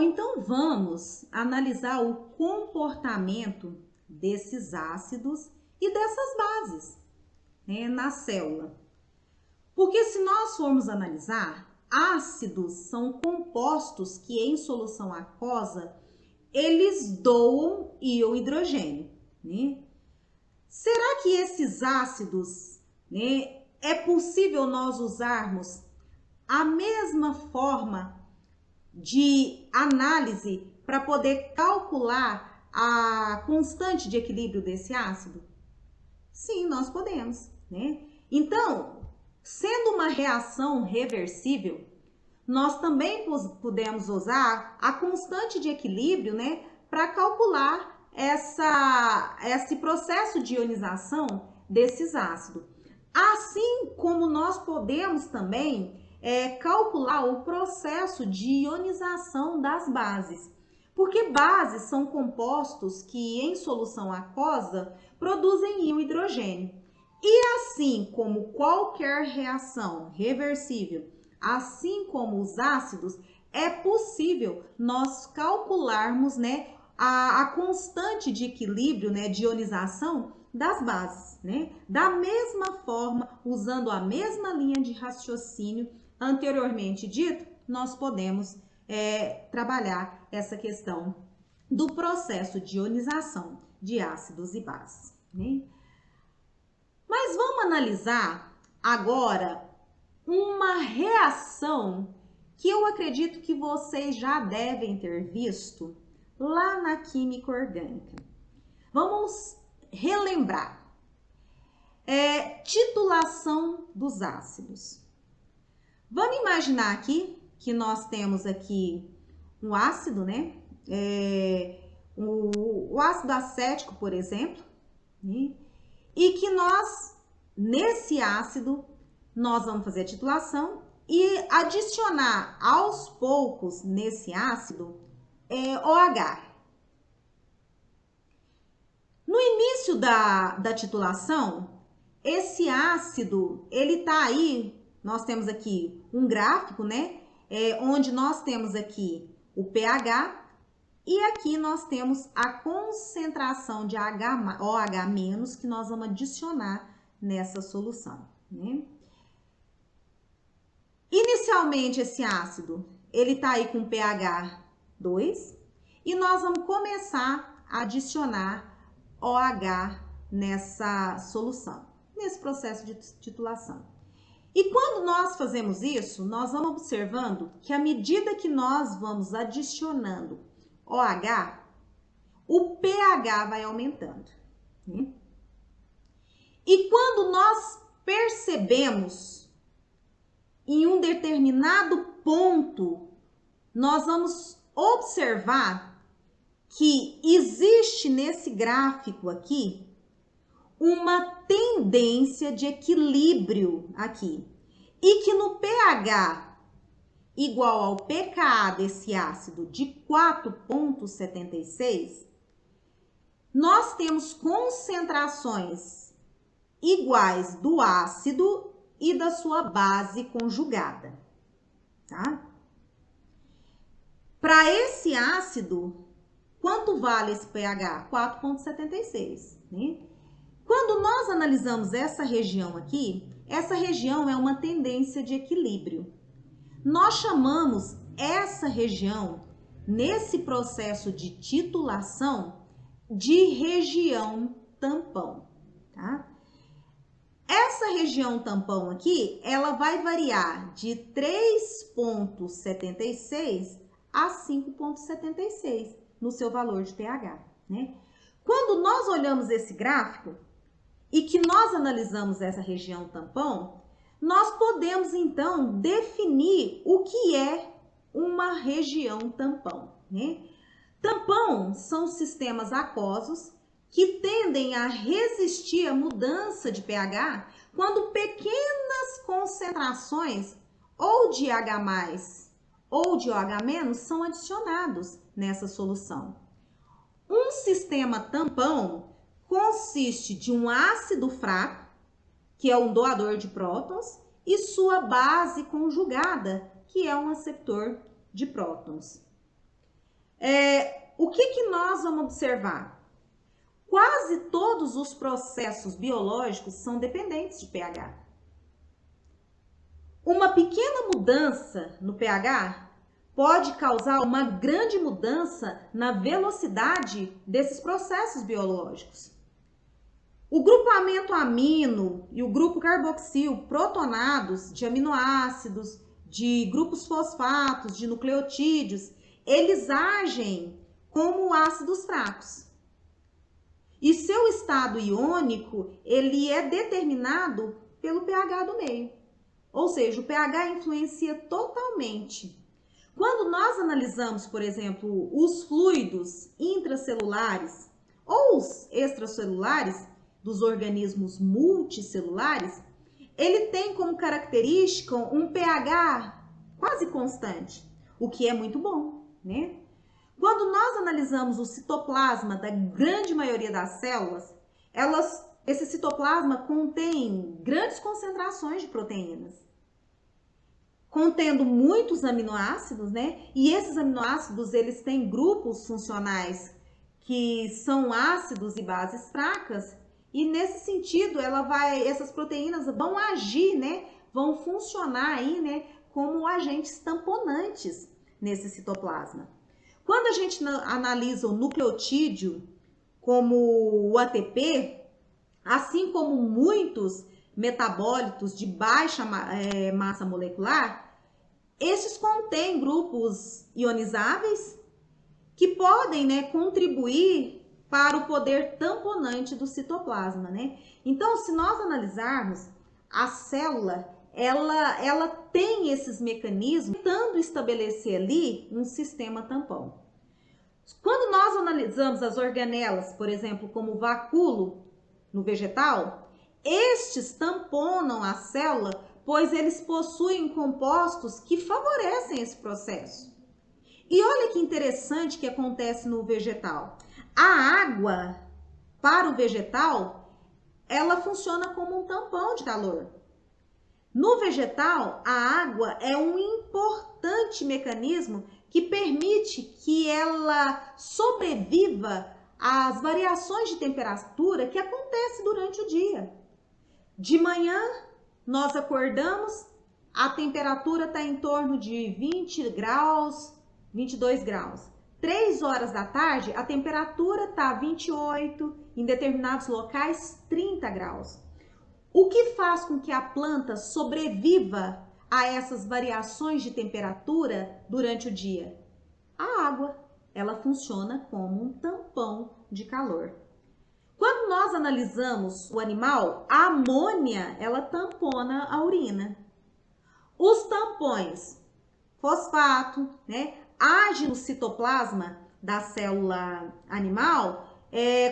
então vamos analisar o comportamento desses ácidos e dessas bases, né, na célula. Porque se nós formos analisar, ácidos são compostos que em solução aquosa, eles doam íon hidrogênio, né? Será que esses ácidos, né, é possível nós usarmos a mesma forma de análise para poder calcular a constante de equilíbrio desse ácido? Sim, nós podemos, né? Então, sendo uma reação reversível, nós também podemos usar a constante de equilíbrio, né, para calcular esse processo de ionização desses ácidos. Assim como nós podemos também calcular o processo de ionização das bases. Porque bases são compostos que em solução aquosa produzem íon hidrogênio. E assim como qualquer reação reversível, assim como os ácidos, é possível nós calcularmos, né, a constante de equilíbrio, né, de ionização das bases, né? Da mesma forma, usando a mesma linha de raciocínio anteriormente dito, nós podemos trabalhar essa questão do processo de ionização de ácidos e bases, né? Mas vamos analisar agora uma reação que eu acredito que vocês já devem ter visto lá na química orgânica. Vamos relembrar. Titulação dos ácidos. Vamos imaginar aqui que nós temos aqui um ácido, né? O ácido acético, por exemplo, né? E que nós, nesse ácido, nós vamos fazer a titulação e adicionar aos poucos nesse ácido OH. No início da titulação, esse ácido, ele tá aí, nós temos aqui um gráfico, né? Onde nós temos aqui o pH e aqui nós temos a concentração de OH- que nós vamos adicionar nessa solução, né? Inicialmente, esse ácido, ele tá aí com pH 2 e nós vamos começar a adicionar OH nessa solução, nesse processo de titulação. E quando nós fazemos isso, nós vamos observando que à medida que nós vamos adicionando OH, o pH vai aumentando, né? E quando nós percebemos em um determinado ponto, nós vamos observar que existe nesse gráfico aqui uma tendência de equilíbrio aqui. E que no pH igual ao pKa desse ácido de 4,76, nós temos concentrações iguais do ácido e da sua base conjugada, tá? Para esse ácido, quanto vale esse pH? 4,76, né? Quando nós analisamos essa região aqui, essa região é uma tendência de equilíbrio. Nós chamamos essa região, nesse processo de titulação, de região tampão, tá? Essa região tampão aqui, ela vai variar de 3,76 a 5,76 no seu valor de pH, né? Quando nós olhamos esse gráfico e que nós analisamos essa região tampão, nós podemos então definir o que é uma região tampão, né? Tampão são sistemas aquosos que tendem a resistir à mudança de pH quando pequenas concentrações ou de H+ ou de OH- são adicionados nessa solução. Um sistema tampão consiste de um ácido fraco, que é um doador de prótons, e sua base conjugada, que é um aceptor de prótons. O que nós vamos observar? Quase todos os processos biológicos são dependentes de pH. Uma pequena mudança no pH pode causar uma grande mudança na velocidade desses processos biológicos. O grupamento amino e o grupo carboxil protonados de aminoácidos, de grupos fosfatos, de nucleotídeos, eles agem como ácidos fracos. E seu estado iônico, ele é determinado pelo pH do meio. Ou seja, o pH influencia totalmente. Quando nós analisamos, por exemplo, os fluidos intracelulares ou os extracelulares dos organismos multicelulares, ele tem como característica um pH quase constante, o que é muito bom, né? Quando nós analisamos o citoplasma da grande maioria das células, esse citoplasma contém grandes concentrações de proteínas, contendo muitos aminoácidos, né? E esses aminoácidos, eles têm grupos funcionais que são ácidos e bases fracas, e nesse sentido, essas proteínas vão agir, né? Vão funcionar aí, né? Como agentes tamponantes nesse citoplasma. Quando a gente analisa o nucleotídeo, como o ATP, assim como muitos metabólitos de baixa massa molecular, esses contêm grupos ionizáveis que podem, né, contribuir para o poder tamponante do citoplasma, né? Então, se nós analisarmos, a célula, ela tem esses mecanismos tentando estabelecer ali um sistema tampão. Quando nós analisamos as organelas, por exemplo, como o vacúolo no vegetal, estes tamponam a célula, pois eles possuem compostos que favorecem esse processo. E olha que interessante que acontece no vegetal. A água, para o vegetal, ela funciona como um tampão de calor. No vegetal, a água é um importante mecanismo que permite que ela sobreviva às variações de temperatura que acontecem durante o dia. De manhã, nós acordamos, a temperatura está em torno de 20 graus, 22 graus. 3 horas da tarde, a temperatura está 28, em determinados locais 30 graus. O que faz com que a planta sobreviva a essas variações de temperatura durante o dia? A água, ela funciona como um tampão de calor. Quando nós analisamos o animal, a amônia, ela tampona a urina. Os tampões, fosfato, né, age no citoplasma da célula animal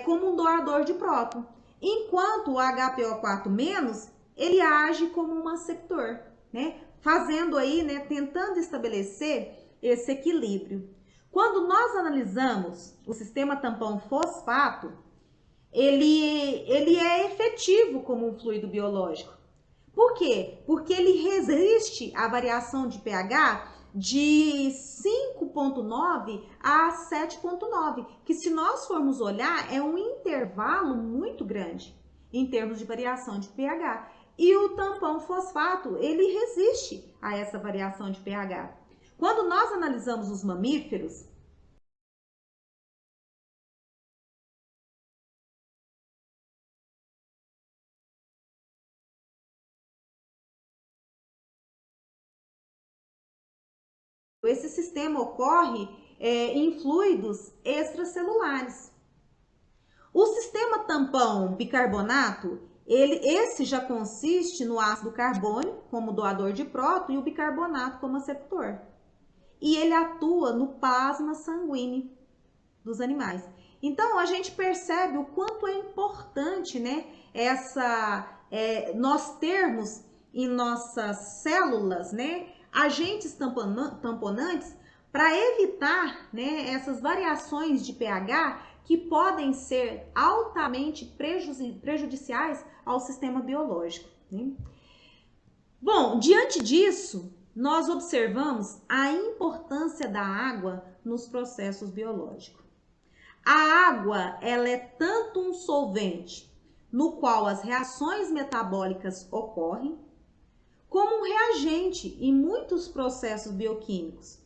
como um doador de próton, enquanto o HPO4- ele age como um aceptor, né, fazendo aí, né, tentando estabelecer esse equilíbrio. Quando nós analisamos o sistema tampão fosfato, ele é efetivo como um fluido biológico. Por quê? Porque ele resiste à variação de pH de 5,9 a 7,9, que se nós formos olhar, é um intervalo muito grande em termos de variação de pH. E o tampão fosfato, ele resiste a essa variação de pH. Quando nós analisamos os mamíferos, esse sistema ocorre em fluidos extracelulares. O sistema tampão bicarbonato, esse já consiste no ácido carbônico como doador de próton e o bicarbonato como aceptor. E ele atua no plasma sanguíneo dos animais. Então, a gente percebe o quanto é importante, né, nós termos em nossas células, né, agentes tamponantes para evitar, né, essas variações de pH que podem ser altamente prejudiciais ao sistema biológico, né? Bom, diante disso, nós observamos a importância da água nos processos biológicos. A água, ela é tanto um solvente no qual as reações metabólicas ocorrem, como um reagente em muitos processos bioquímicos.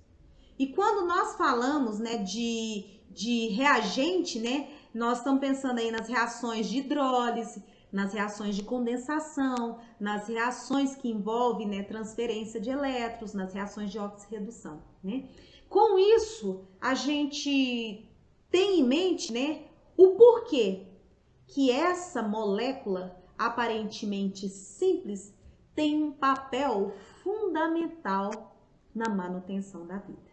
E quando nós falamos, né, de reagente, né, nós estamos pensando aí nas reações de hidrólise, nas reações de condensação, nas reações que envolvem, né, transferência de elétrons, nas reações de oxirredução, né? Com isso, a gente tem em mente, né, o porquê que essa molécula aparentemente simples tem um papel fundamental na manutenção da vida.